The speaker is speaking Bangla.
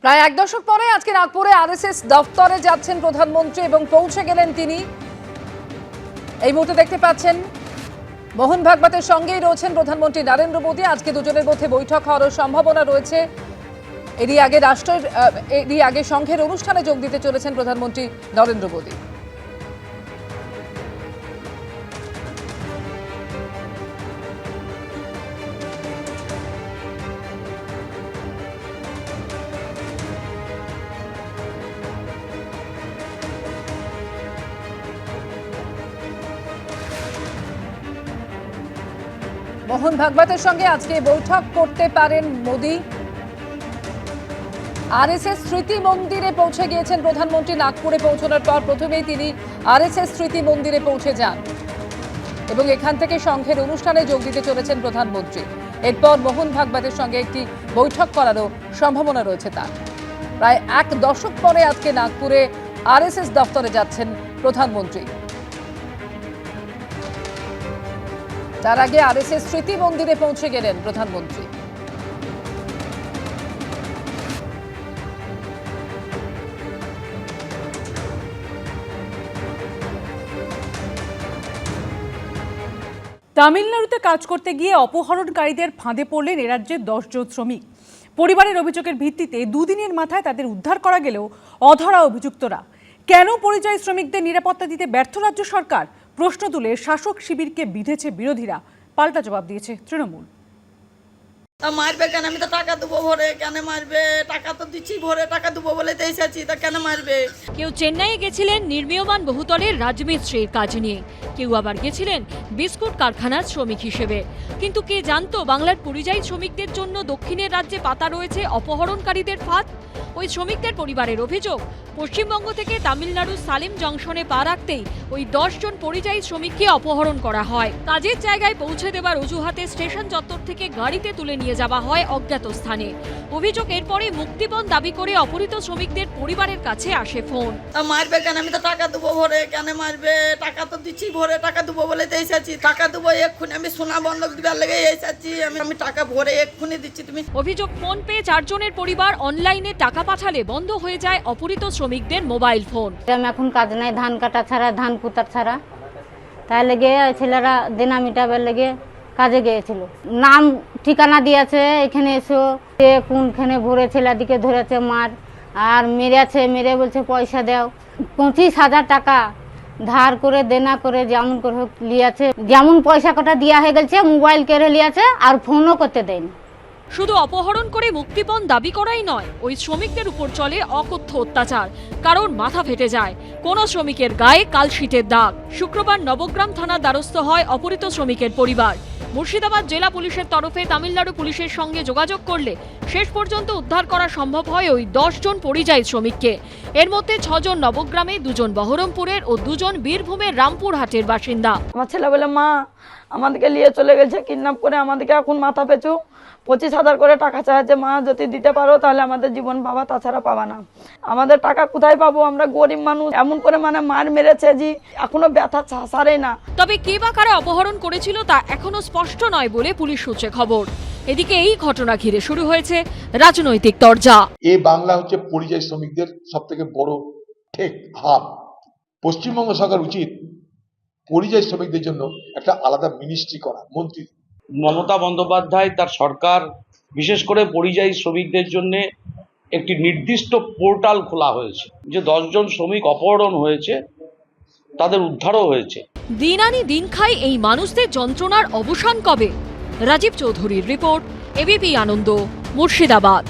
প্রায় এক দশক পরে আজকে নাগপুরে আরএসএস দফতরে যাচ্ছেন প্রধানমন্ত্রী এবং পৌঁছে গেলেন তিনি। এই মুহূর্তে দেখতে পাচ্ছেন মোহন ভাগবতের সঙ্গেই রয়েছেন প্রধানমন্ত্রী নরেন্দ্র মোদী। আজকে দুজনের মধ্যে বৈঠক হওয়ার সম্ভাবনা রয়েছে। এরই আগে সংঘের অনুষ্ঠানে যোগ দিতে চলেছেন প্রধানমন্ত্রী নরেন্দ্র মোদী। মোহন ভাগবতের সঙ্গে আজকে বৈঠক করতে পারেন মোদী। আরএসএস স্মৃতি মন্দিরে পৌঁছে গিয়েছেন প্রধানমন্ত্রী। নাগপুরে পৌঁছানোর পর প্রথমেই তিনি আরএসএস স্মৃতি মন্দিরে পৌঁছে যান এবং এখান থেকে সংঘের অনুষ্ঠানে যোগ দিতে চলেছেন প্রধানমন্ত্রী। এরপর মোহন ভাগবতের সঙ্গে একটি বৈঠক করারও সম্ভাবনা রয়েছে তার। প্রায় এক দশক পরে আজকে নাগপুরে আরএসএস দফতরে যাচ্ছেন প্রধানমন্ত্রী। তার আগে আরএসএস স্মৃতি মন্দিরে পৌঁছে গেলেন প্রধানমন্ত্রী। তামিলনাড়ুতে কাজ করতে গিয়ে অপহরণকারীদের ফাঁদে পড়লেন এ রাজ্যের 10 জন শ্রমিক। পরিবারের অভিযোগের ভিত্তিতে দুদিনের মাথায় তাদের উদ্ধার করা গেলেও অধরা অভিযুক্তরা। কেন পরিযায়ী শ্রমিকদের নিরাপত্তা দিতে ব্যর্থ রাজ্য সরকার? প্রশ্ন তুলে শাসক শিবিরকে বিঁধেছে বিরোধীরা। পাল্টা জবাব দিয়েছে তৃণমূল। মারবে কেন? আমি তো টাকা দেবো ভরে, কেন মারবে? টাকা তো দিচ্ছি ভরে, টাকা দেবো বলে তো এসেছি, তা কেন মারবে? কেউ চেন্নাইয়ে গেছিলেন নির্মীয়মান বহুতলের রাজমিস্ত্রির কাজ নিয়ে, কেউ আবার গেছিলেন বিস্কুট কারখানার শ্রমিক হিসেবে। কিন্তু কে জানতো বাংলার পরিযায়ী শ্রমিকদের জন্য দক্ষিণের রাজ্যে পাতা রয়েছে অপহরণকারীদের ফাঁদ? ওই শ্রমিকদের পরিবারের অভিযোগ, পশ্চিমবঙ্গ থেকে তামিলনাড়ুর সালেম জংশনে পা রাখতেই ওই 10 জন পরিযায়ী শ্রমিককে অপহরণ করা হয়। কাজের জায়গায় পৌঁছে দেবার অজুহাতে স্টেশন চত্বর থেকে গাড়িতে তুলে নিয়ে যাওয়া হয় অজ্ঞাত স্থানে। অভিযোগ, এরপরে মুক্তিপণ দাবি করে অপহৃত শ্রমিকদের পরিবারের কাছে আসে ফোন। মারবে কেন? আমি তো টাকা দেবো ভরে, কেন মারবে? টাকা তো দিচ্ছি ভরে, টাকা দেবো বলে তো এসেছি, টাকা দেবো এক্ষুনি, আমি সোনা বন্ধক দিবার লেগে এসেছি, আমি টাকা ভরে এক্ষুনি দিচ্ছি। তুমি অভিযোগ, ফোন পেয়ে 4 জনের পরিবার অনলাইনে টাকা পাঠালে বন্ধ হয়ে যায় অপহৃত শ্রমিকদের মোবাইল ফোন। এখন কাজ নাই, ধান কাটা ছাড়া, ধান কুতার ছাড়া, তাই লেগে ছেলেরা দেনা মিটাবার লেগে কাজে গিয়েছিল। নাম ঠিকানা দিয়েছে, এখানে এসো, কোনখানে ভরে ছেলেদিকে ধরেছে মার, আর মেরেছে, মেরে বলছে পয়সা দাও। 25,000 টাকা ধার করে দেনা করে যেমন করে হোক লিয়েছে। যেমন পয়সা কটা দেওয়া হয়ে গেছে, মোবাইল কেড়ে লিয়েছে আর ফোনও করতে দেয়নি। শুধু অপহরণ করে মুক্তিপণ দাবি করাই নয়, ওই শ্রমিকদের উপর চলে অকথ্য অত্যাচার। কারণ মাথা ফেটে যায়, কোন শ্রমিকের গায়ে কালশিটের দাগ। শুক্রবার নবগ্রাম থানার দ্বারস্থ হয় অপহৃত শ্রমিকের পরিবার। মুর্শিদাবাদ জেলা পুলিশের তরফে তামিলনাড়ু পুলিশের সঙ্গে যোগাযোগ করলে শেষ পর্যন্ত উদ্ধার করা সম্ভব হয় ওই 10 জন পরিযায়ী শ্রমিককে। এর মধ্যে 6 জন নবগ্রামে, 2 জন বহরমপুরের ও 2 জন বীরভূমের রামপুরহাটের বাসিন্দা। আমার ছেলে বলে, মা আমাদেরকে নিয়ে চলে গেছে কিডন্যাপ করে, আমাদেরকে এখন মাথা পেছু 25,000 করে টাকা চাইছে। মা যদি দিতে পারো তাহলে আমাদের জীবন পাবা, তাছাড়া পাবা না। আমাদের টাকা কোথায় পাবো? আমরা গরিব মানুষ। এমন করে মার মেরেছে যে এখনো ব্যথা সারে না। তবে কে বা কারা অপহরণ করেছিল তা এখনো স্পষ্ট নয় বলে পুলিশ সূত্রে খবর। এদিকে এই ঘটনা ঘিরে শুরু হয়েছে রাজনৈতিক তরজা। এই বাংলা হচ্ছে পরিযায়ী শ্রমিকদের সব থেকে বড় ঠেক হাব। পশ্চিমবঙ্গ সরকার উচিত পরিযায়ী শ্রমিকদের জন্য একটা আলাদা মিনিস্ট্রি করা, মন্ত্রী। মমতা বন্দ্যোপাধ্যায় তার সরকার বিশেষ করে পরিযায়ী শ্রমিকদের জন্য একটি নির্দিষ্ট পোর্টাল খোলা হয়েছে, যে 10 জন শ্রমিক অপহরণ হয়েছে, তাদের উদ্ধারও হয়েছে। দিন আনি দিন খাই এই মানুষদের যন্ত্রণার অবসান কবে? রাজীব চৌধুরীর রিপোর্ট, এবিপি আনন্দ, মুর্শিদাবাদ।